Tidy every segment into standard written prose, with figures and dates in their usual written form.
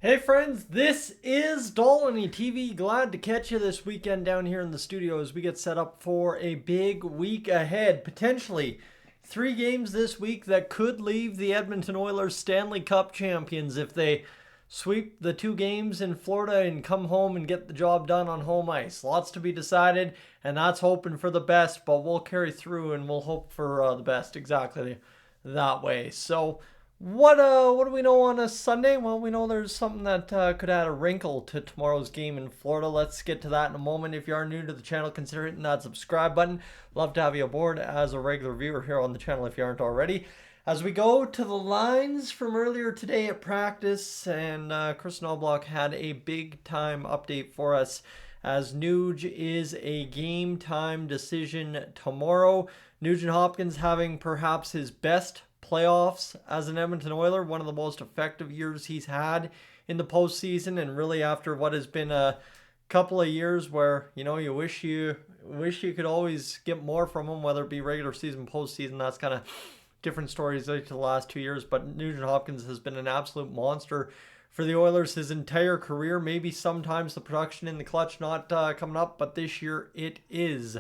Hey friends, this is Dolynny TV. Glad to catch you this weekend down here in the studio as we get set up for a big week ahead. Potentially 3 games this week that could leave the Edmonton Oilers Stanley Cup champions if they sweep the 2 games in Florida and come home and get the job done on home ice. Lots to be decided, and that's hoping for the best, but we'll carry through and we'll hope for the best exactly that way. So, what do we know on a Sunday? Well, we know there's something that could add a wrinkle to tomorrow's game in Florida. Let's get to that in a moment. If you are new to the channel, consider hitting that subscribe button. Love to have you aboard as a regular viewer here on the channel if you aren't already. As we go to the lines from earlier today at practice, and Chris Knobloch had a big time update for us as Nuge is a game time decision tomorrow. Nugent-Hopkins having perhaps his best playoffs as an Edmonton Oiler, one of the most effective years he's had in the postseason, and really after what has been a couple of years where you wish you could always get more from him, whether it be regular season, postseason. That's kind of different stories like the last 2 years, but Nugent-Hopkins has been an absolute monster for the Oilers his entire career. Maybe sometimes the production in the clutch not coming up, but this year it is.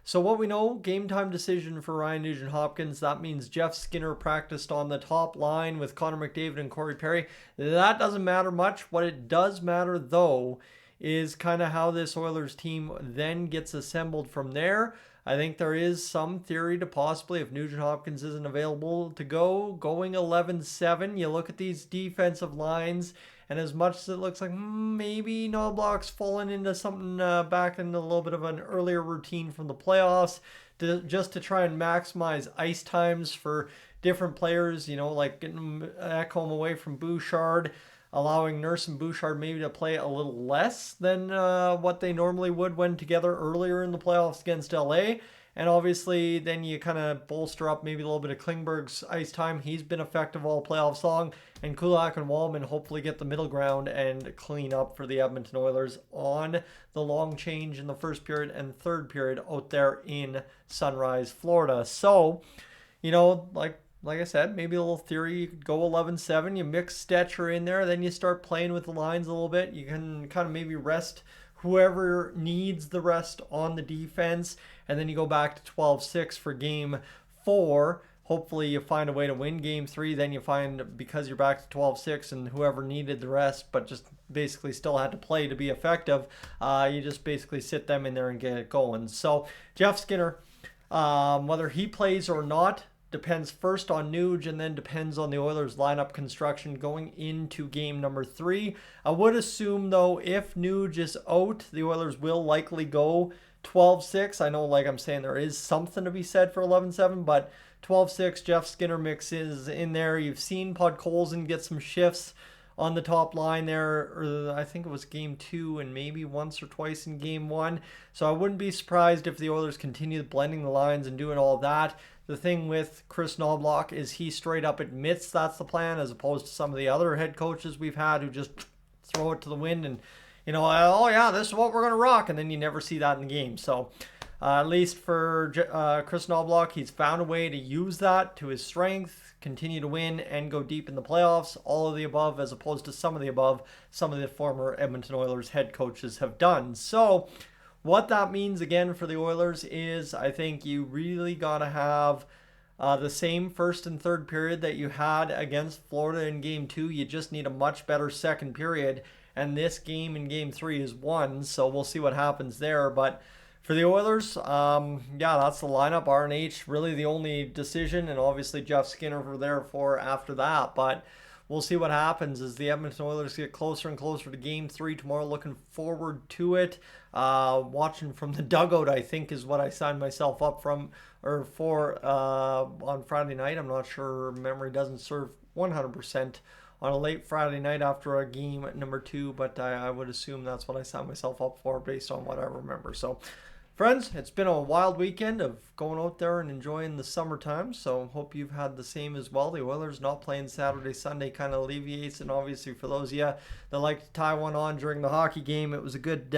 So what we know, game time decision for Ryan Nugent-Hopkins. That means Jeff Skinner practiced on the top line with Connor McDavid and Corey Perry. That doesn't matter much. What it does matter, though, is kind of how this Oilers team then gets assembled from there. I think there is some theory to possibly, if Nugent-Hopkins isn't available to going 11-7. You look at these defensive lines, and as much as it looks like maybe Knobloch's fallen into something back in a little bit of an earlier routine from the playoffs, just to try and maximize ice times for different players, like getting Ekholm away from Bouchard, allowing Nurse and Bouchard maybe to play a little less than what they normally would when together earlier in the playoffs against LA. And obviously, then you kind of bolster up maybe a little bit of Klingberg's ice time. He's been effective all playoffs long. And Kulak and Wallman hopefully get the middle ground and clean up for the Edmonton Oilers on the long change in the first period and third period out there in Sunrise, Florida. So, like I said, maybe a little theory. You could go 11-7. You mix Stetcher in there. Then you start playing with the lines a little bit. You can kind of maybe rest whoever needs the rest on the defense. And then you go back to 12-6 for game 4. Hopefully you find a way to win game 3. Then you find, because you're back to 12-6 and whoever needed the rest but just basically still had to play to be effective, you just basically sit them in there and get it going. So Jeff Skinner, whether he plays or not, depends first on Nuge and then depends on the Oilers lineup construction going into game number 3. I would assume, though, if Nuge is out, the Oilers will likely go 12-6. I know, like I'm saying, there is something to be said for 11-7, but 12-6, Jeff Skinner mixes in there. You've seen Podkolzin get some shifts on the top line there, or I think it was game 2 and maybe once or twice in game 1. So I wouldn't be surprised if the Oilers continue blending the lines and doing all that. The thing with Chris Knobloch is he straight up admits that's the plan, as opposed to some of the other head coaches we've had who just throw it to the wind and, oh yeah, this is what we're going to rock, and then you never see that in the game. So at least for Chris Knobloch, he's found a way to use that to his strength, continue to win, and go deep in the playoffs. All of the above, as opposed to some of the above some of the former Edmonton Oilers head coaches have done. So what that means, again, for the Oilers is I think you really got to have the same first and third period that you had against Florida in game 2. You just need a much better second period, and this game in game 3 is won, so we'll see what happens there. But for the Oilers, yeah, that's the lineup. RNH really the only decision, and obviously Jeff Skinner for there for after that. But we'll see what happens as the Edmonton Oilers get closer and closer to game 3 tomorrow. Looking forward to it. Watching from the dugout, I think, is what I signed myself up for on Friday night. I'm not sure. Memory doesn't serve 100% on a late Friday night after a game at number 2, but I would assume that's what I signed myself up for based on what I remember. So, friends, it's been a wild weekend of going out there and enjoying the summertime, so hope you've had the same as well. The Oilers not playing Saturday, Sunday kind of alleviates, and obviously for those of you that like to tie one on during the hockey game, it was a good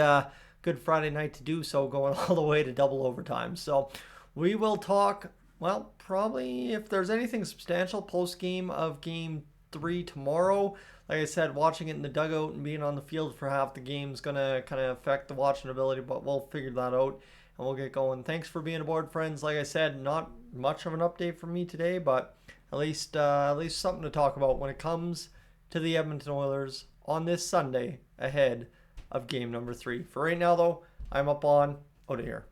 Friday night to do so, going all the way to double overtime. So we will talk, well, probably if there's anything substantial post-game of game 3 tomorrow. like I said, watching it in the dugout and being on the field for half the game is going to kind of affect the watching ability, but we'll figure that out and we'll get going. Thanks for being aboard, friends. Like I said, not much of an update from me today, but at least something to talk about when it comes to the Edmonton Oilers on this Sunday ahead of game number 3. For right now, though, I'm up on out of here.